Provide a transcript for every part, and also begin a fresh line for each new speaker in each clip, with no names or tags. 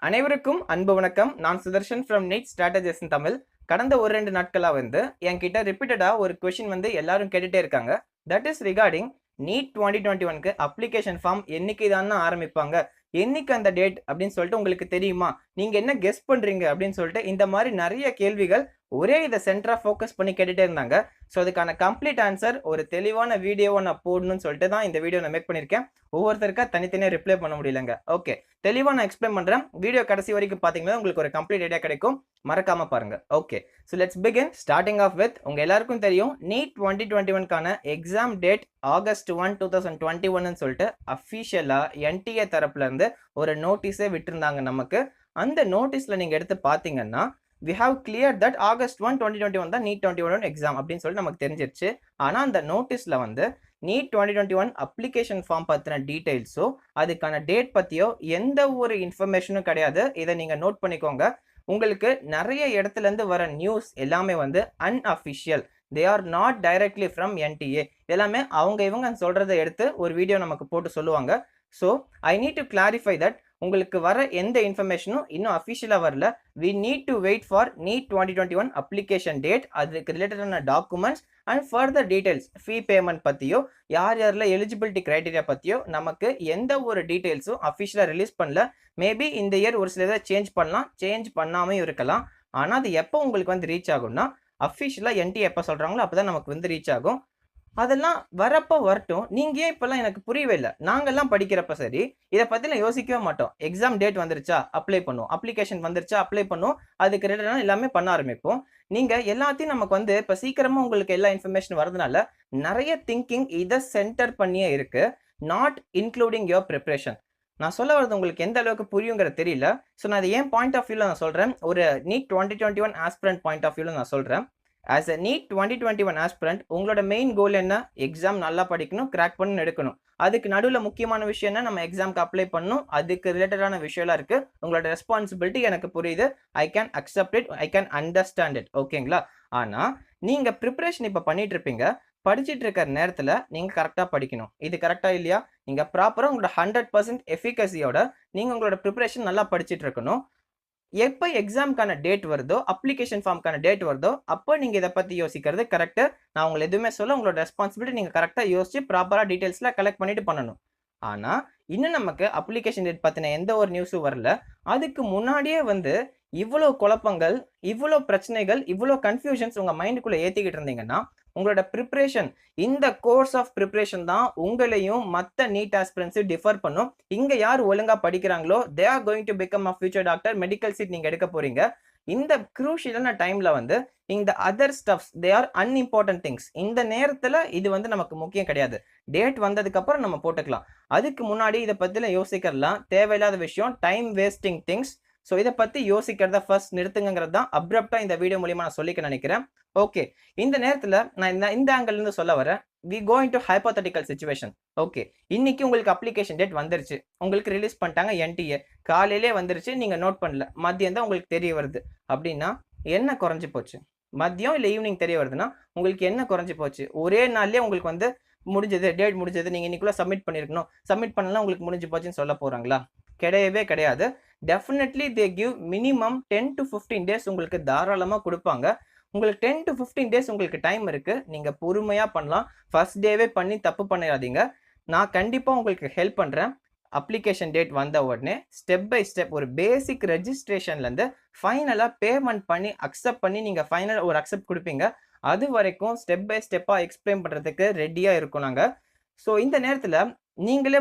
அனைவருக்கும் அன்பு வணக்கம். நான் சுதர்ஷன் ஃப்ரம் நீட் ஸ்ட்ராட்டஜிஸ் இன் தமிழ். கடந்த ஒரு 2 நாட்களா என்கிட்ட ரிப்பீட்டடா ஒரு கொஸ்டின் எல்லாரும் கேட்டுட்டே இருக்காங்க. தட் இஸ் ரிகார்டிங் நீட் 2021க்கு அப்ளிகேஷன் ஃபார்ம் என்னைக்கு தான் ஆரம்பிப்பாங்க? என்னைக்கு அந்த டேட் அப்படின்னு சொல்லிட்டு உங்களுக்கு தெரியுமா? நீங்க என்ன கெஸ் பண்றீங்க அப்படின்னு சொல்லிட்டு இந்த மாதிரி நிறைய கேள்விகள் ஒரே இதை சென்டரா ஃபோக்கஸ் பண்ணி கேட்டுட்டே இருந்தாங்க. ஸோ அதுக்கான கம்ப்ளீட் ஆன்சர் ஒரு தெளிவான வீடியோவை நான் போடணும்னு சொல்லிட்டு தான் இந்த வீடியோ நான் மேக் பண்ணியிருக்கேன். ஒவ்வொருத்தருக்கா தனித்தனியாக ரிப்ளை பண்ண முடியலங்க. ஓகே, தெளிவாக நான் எக்ஸ்பிளைன் பண்ணுறேன். வீடியோ கடைசி வரைக்கும் பார்த்தீங்கன்னா உங்களுக்கு ஒரு கம்ப்ளீட் ஐடியா கிடைக்கும். மறக்காம பாருங்க. Okay, so let's begin. Starting off with, உங்க எல்லாருக்கும் தெரியும் நீட் 2021க்கான எக்ஸாம் டேட் August 1, 2021 சொல்லிட்டு அஃபிஷியலா NTA தரப்புல இருந்து ஒரு நோட்டீஸே விட்டுருந்தாங்க நமக்கு. அந்த நோட்டீஸ்ல நீங்க எடுத்து பார்த்தீங்கன்னா we have cleared that August 1, 2021 தான் நீட் 2021 எக்ஸாம் அப்படின்னு சொல்லிட்டு நமக்கு தெரிஞ்சிருச்சு. ஆனா அந்த நோட்டீஸ்ல நீட் 2021 அப்ளிகேஷன் ஃபார்ம் பத்தின டீடைல்ஸோ அதுக்கான டேட் பத்தியோ எந்த ஒரு இன்ஃபர்மேஷனும் கிடையாது. இதை நீங்க நோட் பண்ணிக்கோங்க. உங்களுக்கு நிறைய இடத்துல இருந்து வர நியூஸ் எல்லாமே unofficial. They are not directly from NTA. எல்லாமே இவங்க சொல்றதை எடுத்து ஒரு வீடியோ நமக்கு போட்டு சொல்லுவாங்க. So I need to clarify that உங்களுக்கு வர எந்த இன்ஃபர்மேஷனும் இன்னும் அஃபிஷியலாக வரல. We need to wait for NEET 2021 application date, அதுக்கு ரிலேட்டடான documents and further details, fee payment பற்றியோ யார் யாரில் எலிஜிபிலிட்டி க்ரைட்டீரியா பற்றியோ நமக்கு எந்த ஒரு டீடைல்ஸும் அஃபிஷியலாக ரிலீஸ் பண்ணல. மேபி இந்த இயர் ஒரு சில இதை சேஞ்ச் பண்ணலாம், சேஞ்ச் பண்ணாமல் இருக்கலாம். ஆனால் அது எப்போ உங்களுக்கு ரீச் ஆகும்னா அஃபிஷியலாக NTA எப்போ சொல்கிறாங்களோ அப்போ தான் நமக்கு ரீச் ஆகும். அதெல்லாம் வரப்போ வரட்டும். நீங்க ஏன் இப்பெல்லாம் எனக்கு புரியவே இல்லை. நாங்கெல்லாம் படிக்கிறப்ப சரி இதை பத்திலாம் யோசிக்கவே மாட்டோம். எக்ஸாம் டேட் வந்துருச்சா அப்ளை பண்ணுவோம், அப்ளிகேஷன் வந்துருச்சா அப்ளை பண்ணுவோம், அதுக்கு ரிலேட்டடான எல்லாமே பண்ண ஆரம்பிப்போம். நீங்க எல்லாத்தையும் நமக்கு இப்ப சீக்கிரமா உங்களுக்கு எல்லா இன்ஃபர்மேஷன் வரதுனால நிறைய திங்கிங் இதை சென்டர் பண்ணியே இருக்கு, நாட் இன்க்ளூடிங் யுவர் ப்ரிப்பரேஷன். நான் சொல்ல வரது உங்களுக்கு எந்த அளவுக்கு புரியுங்கிறது தெரியல. ஸோ நான் அது ஏன் பாயிண்ட் ஆஃப் வியூல நான் சொல்றேன், ஒரு நீட் 2021 ஆஸ்பிரண்ட் பாயிண்ட் ஆஃப் வியூல நான் சொல்றேன். ஆஸ் அ நீட் 2021 ஆஸ்பிரண்ட் உங்களோட மெயின் கோல் என்ன? எக்ஸாம் நல்லா படிக்கணும், கிராக் பண்ணி எடுக்கணும். அதுக்கு நடுவில் முக்கியமான விஷயம் என்ன? நம்ம எக்ஸாம்க்கு அப்ளை பண்ணணும். அதுக்கு ரிலேட்டடான விஷயம்லாம் இருக்கு. உங்களோட ரெஸ்பான்சிபிலிட்டி எனக்கு புரியுது. I can accept it, I can understand it. ஓகேங்களா? ஆனா நீங்க ப்ரிப்பரேஷன் இப்ப பண்ணிட்டு இருப்பீங்க. படிச்சுட்டு இருக்கிற நேரத்துல நீங்க கரெக்டா படிக்கணும். இது கரெக்டா இல்லையா? நீங்க ப்ராப்பரா உங்களோட 100% எஃபிகசியோட நீங்க உங்களோட ப்ரிப்பரேஷன் நல்லா படிச்சுட்டு இருக்கணும். எப்போ எக்ஸாம்க்கான டேட் வருதோ, அப்ளிகேஷன் ஃபார்ம்க்கான டேட் வருதோ அப்போ நீங்க இதை பத்தி யோசிக்கிறது கரெக்ட். நான் உங்களுக்கு எதுவுமே சொல்ல, உங்களோட ரெஸ்பான்சிபிலிட்டி நீங்க கரெக்டா யோசிச்சு ப்ராப்பரா டீடைல்ஸ்லாம் கலெக்ட் பண்ணிட்டு பண்ணணும். ஆனா இன்னும் நமக்கு அப்ளிகேஷன் டேட் பத்தின எந்த ஒரு நியூஸும் வரல. அதுக்கு முன்னாடியே இவ்வளோ குழப்பங்கள், இவ்வளோ பிரச்சனைகள், இவ்வளோ கன்ஃபியூஷன்ஸ் உங்க மைண்டுக்குள்ள ஏத்திக்கிட்டு இருந்தீங்கன்னா உங்களோட ப்ரிப்பரேஷன், இந்த கோர்ஸ் ஆஃப் ப்ரிப்பரேஷன் தான் உங்களையும் மற்ற நீட் ஆஸ்பிரன்ஸையும் டிஃபர் பண்ணும். இங்க யார் ஒழுங்கா படிக்கிறாங்களோ they are going to become a future doctor, medical seat நீங்க எடுக்க போறீங்க. இந்த குரூஷியலான டைம்ல இந்த other stuffs they are unimportant things. இந்த நேரத்துல இது நமக்கு முக்கியம் கிடையாது. டேட் வந்ததுக்கு அப்புறம் நம்ம போட்டுக்கலாம். அதுக்கு முன்னாடி இதை பத்தில யோசிக்கலாம் தேவையில்லாத விஷயம், டைம் வேஸ்டிங் திங்ஸ். ஸோ இதை பத்தி யோசிக்கிறத ஃபர்ஸ்ட் நிறுத்துங்கிறது தான் அப்ரப்டா இந்த வீடியோ மூலியமா நான் சொல்லிக்க நினைக்கிறேன். ஓகே, இந்த நேரத்துல நான் இந்த ஆங்கிள் இருந்து சொல்ல வரேன். We go into hypothetical situation. Okay, இன்னைக்கு உங்களுக்கு அப்ளிகேஷன் டேட் வந்துருச்சு, உங்களுக்கு ரிலீஸ் பண்ணிட்டாங்க NTA, காலையிலே வந்துருச்சு, நீங்க நோட் பண்ணல, மதியம் தான் உங்களுக்கு தெரிய வருது. அப்படின்னா என்ன குறைஞ்சு போச்சு? மதியம் இல்லை ஈவினிங் தெரிய வருதுன்னா உங்களுக்கு என்ன குறைஞ்சு போச்சு? ஒரே நாள்லயே உங்களுக்கு முடிஞ்சது, டேட் முடிஞ்சது, நீங்க இன்னைக்குள்ள சப்மிட் பண்ணிருக்கணும், சப்மிட் பண்ணலாம் உங்களுக்கு முடிஞ்சு போச்சுன்னு சொல்ல போறாங்களா? கிடையவே கிடையாது. Definitely they give minimum 10 to 15 days உங்களுக்கு தாராளமாக கொடுப்பாங்க. உங்களுக்கு 10 to 15 டேஸ் உங்களுக்கு டைம் இருக்கு. நீங்க பொறுமையா பண்ணலாம். ஃபர்ஸ்ட் டேவே பண்ணி தப்பு பண்ணிடாதீங்க. நான் கண்டிப்பா உங்களுக்கு ஹெல்ப் பண்றேன். அப்ளிகேஷன் டேட் வந்த உடனே ஸ்டெப் பை ஸ்டெப் ஒரு பேசிக் ரெஜிஸ்ட்ரேஷன்ல இருந்து ஃபைனலா பேமெண்ட் பண்ணி அக்செப்ட் பண்ணி நீங்க ஃபைனல் ஒரு அக்செப்ட் கொடுப்பீங்க. அது வரைக்கும் ஸ்டெப் பை ஸ்டெப்பா எக்ஸ்பிளைன் பண்றதுக்கு ரெடியா இருக்கும் நாங்க. ஸோ இந்த நேரத்துல நீங்களே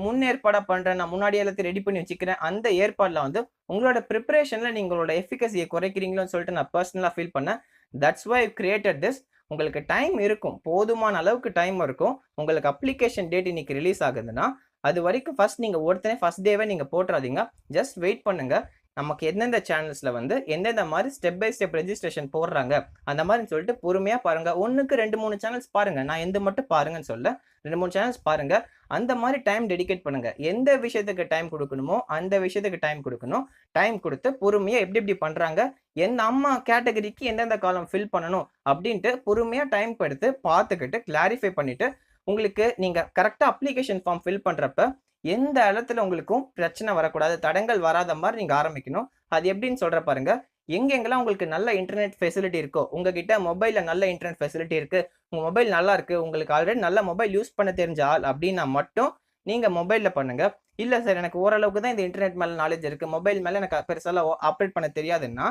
முன்னேற்பாடா பண்றேன், நான் முன்னாடி எல்லாத்தையும் ரெடி பண்ணி வச்சுக்கிறேன், அந்த ஏற்பாடுல உங்களோட ப்ரிப்பரேஷன்ல நீங்களோட எஃபிகசியை குறைக்கிறீங்களோன்னு சொல்லிட்டு நான் பர்சனலா ஃபீல் பண்ணேன். That's why I created this. உங்களுக்கு டைம் இருக்கும், போதுமான அளவுக்கு டைம் இருக்கும். உங்களுக்கு அப்ளிகேஷன் டேட் இன்னைக்கு ரிலீஸ் ஆகுதுன்னா அது வரைக்கும் ஃபர்ஸ்ட் நீங்க ஒருத்தனே ஃபர்ஸ்ட் டேவே நீங்க போட்டுறாதீங்க. ஜஸ்ட் வெயிட் பண்ணுங்க. நமக்கு எந்தெந்த சேனல்ஸ்ல எந்தெந்த மாதிரி ஸ்டெப் பை ஸ்டெப் ரெஜிஸ்ட்ரேஷன் போடுறாங்க அந்த மாதிரி சொல்லிட்டு பொறுமையா பாருங்க. 1க்கு 2-3 சேனல்ஸ் பாருங்க. நான் எந்த மட்டும் பாருங்கன்னு சொல்ல, 2-3 சேனல்ஸ் பாருங்க. அந்த மாதிரி டைம் டெடிகேட் பண்ணுங்க. எந்த விஷயத்துக்கு டைம் கொடுக்கணுமோ அந்த விஷயத்துக்கு டைம் கொடுக்கணும். டைம் கொடுத்து பொறுமையா எப்படி பண்றாங்க, எந்த அம்மா கேட்டகரிக்கு எந்தெந்த காலம் ஃபில் பண்ணணும் அப்படின்ட்டு பொறுமையா டைம் எடுத்து பார்த்துக்கிட்டு கிளாரிஃபை பண்ணிட்டு உங்களுக்கு நீங்க கரெக்டா அப்ளிகேஷன் ஃபார்ம் ஃபில் பண்றப்ப எந்த இடத்துல உங்களுக்கும் பிரச்சனை வரக்கூடாது, தடங்கள் வராத மாதிரி நீங்க ஆரம்பிக்கணும். அது எப்படின்னு சொல்ற பாருங்க. எங்கெங்கெல்லாம் உங்களுக்கு நல்ல இன்டர்நெட் ஃபெசிலிட்டி இருக்கோ, உங்ககிட்ட மொபைல்ல நல்ல இன்டர்நெட் ஃபெசிலிட்டி இருக்கு, உங்க மொபைல் நல்லா இருக்கு, உங்களுக்கு ஆல்ரெடி நல்ல மொபைல் யூஸ் பண்ண தெரிஞ்ச ஆள் அப்படின்னா மட்டும் நீங்க மொபைல்ல பண்ணுங்க. இல்ல சார் எனக்கு ஓரளவுக்கு தான் இந்த இன்டர்நெட் மேல நாலேஜ் இருக்கு, மொபைல் மேல எனக்கு பெருசாலாம் ஆப்ரேட் பண்ண தெரியாதுன்னா,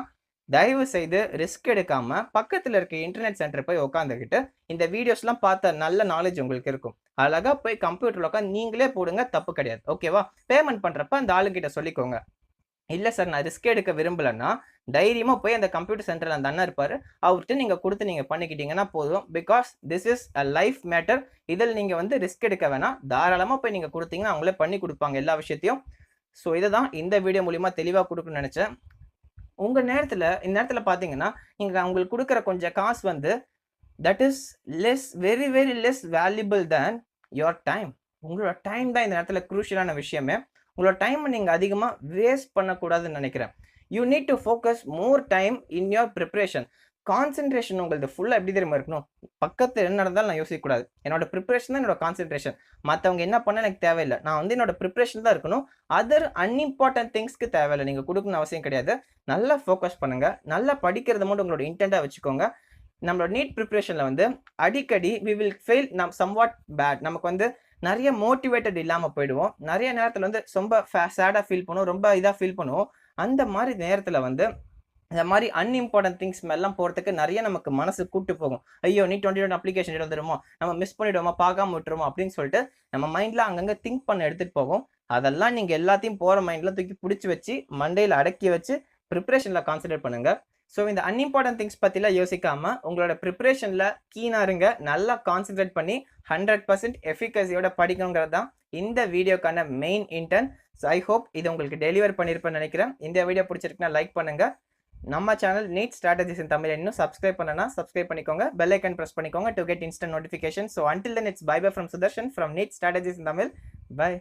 தயவு செய்து ரிஸ்க் எடுக்காம பக்கத்துல இருக்க இன்டர்நெட் சென்டர் போய் உட்காந்துக்கிட்டு இந்த வீடியோஸ்லாம் பார்த்த நல்ல நாலேஜ் உங்களுக்கு இருக்கும். அழகா போய் கம்ப்யூட்டர்ல உட்காந்து நீங்களே போடுங்க, தப்பு கிடையாது. ஓகேவா? பேமெண்ட் பண்றப்ப அந்த ஆளுங்கிட்ட சொல்லிக்கோங்க. இல்ல சார் நான் ரிஸ்க் எடுக்க விரும்பலன்னா, தைரியமா போய் அந்த கம்ப்யூட்டர் சென்டர்ல அந்த அண்ணா இருப்பாரு. அவர்ட்ட நீங்க குடுத்து நீங்க பண்ணிக்கிட்டீங்கன்னா போதும். Because this is a life matter. இதில நீங்க வந்து ரிஸ்க் எடுக்க வேணாம். தாராளமா போய் நீங்க குடுத்தீங்கன்னா, அவங்களே பண்ணி குடுப்பாங்க எல்லா விஷயத்தையும். ஸோ இத தான் இந்த வீடியோ மூலியமா தெளிவா குடுக்கணும்னு நெனச்சேன். உங்க நேரத்துல இந்த நேரத்துல பார்த்தீங்கன்னா, நீங்க அவங்களுக்கு குடுக்குற கொஞ்சம் காசு வந்து that is very very less valuable than your time. உங்களோட டைம் தான் இந்த நேரத்துல குரூஷியலான விஷயமே. உங்களோட டைமை நீங்க அதிகமா வேஸ்ட் பண்ணக்கூடாதுன்னு நினைக்கிறேன். You need to focus more time in your preparation. Concentration உங்களது ஃபுல்லா எப்படி தெரியுமா இருக்கணும்? பக்கத்துல என்ன நடந்தாலும் நான் யோசிக்கக்கூடாது. என்னோட ப்ரிப்பரேஷன் தான் என்னோட கான்சென்ட்ரேஷன். மத்தவங்க என்ன பண்ண எனக்கு தேவையில்ல. நான் வந்து என்னோட ப்ரிப்பரேஷன் தான் இருக்கணும். அதர் அன்இம்பார்ட்டன்ட் திங்ஸ்க்கு தேவையில்ல. நீங்க குடுக்கணும்னு அவசியம் கிடையாது. நல்லா ஃபோக்கஸ் பண்ணுங்க. நல்லா படிக்கிறத மட்டும் உங்களோட இன்டென்ட்டா வச்சுக்கோங்க. நம்மளோட நீட் ப்ரிப்பரேஷன்ல வந்து அடிக்கடி we will fail somewhat bad. நமக்கு வந்து நிறைய மோட்டிவேட்டட் இல்லாம போயிடுவோம். நிறைய நேரத்துல வந்து ரொம்ப சேடா ஃபீல் பண்ணுவோம். ரொம்ப இதா ஃபீல் பண்ணுவோம். அந்த மாதிரி நேரத்துல வந்து இந்த மாதிரி அன்இம்பார்ட்டன்ட் திங்ஸ் மேலாம் போறதுக்கு நிறைய நமக்கு மனசு கூட்டு போகும். ஐயோ நீட் 2021 அப்ளிகேஷன் டேட் வந்துருமோ, நம்ம மிஸ் பண்ணிடுவோமா, பார்க்காம விட்டுருமோ அப்படின்னு சொல்லிட்டு நம்ம மைண்ட்ல அங்கங்க திங்க் பண்ண எடுத்துட்டு போகும். அதெல்லாம் நீங்க எல்லாத்தையும் போற மைண்ட்ல தூக்கி பிடிச்சி வச்சு மண்டையில அடக்கி வச்சு ப்ரிப்பரேஷன்ல கான்சென்ட்ரேட் பண்ணுங்க. ஸோ இந்த அன்இம்பார்ட்டன்ட் திங்ஸ் பத்திலாம் யோசிக்காம உங்களோட ப்ரிப்பரேஷன்ல கீனா இருங்க. நல்லா கான்சென்ட்ரேட் பண்ணி 100% எஃபிகசியோட படிக்கணுங்கிறது தான் இந்த வீடியோக்கான main intent. So I hope இது உங்களுக்கு டெலிவர் பண்ணியிருப்பேன்னு நினைக்கிறேன். இந்த வீடியோ பிடிச்சிருக்குன்னா லைக் பண்ணுங்க. நம்ம சேனல் நீட் ஸ்ட்ராட்டஜிஸ் இன் தமிழ் இன்னும் சப்ஸ்கிரைப் பண்ணனா சப்ஸ்கிரைப் பண்ணிக்கோங்க. பெல் ஐக்கன் பிரஸ் பண்ணிக்கோங்க to get instant notification. So until then it's bye bye from Sudarshan from Neet Strategies in Tamil. Bye.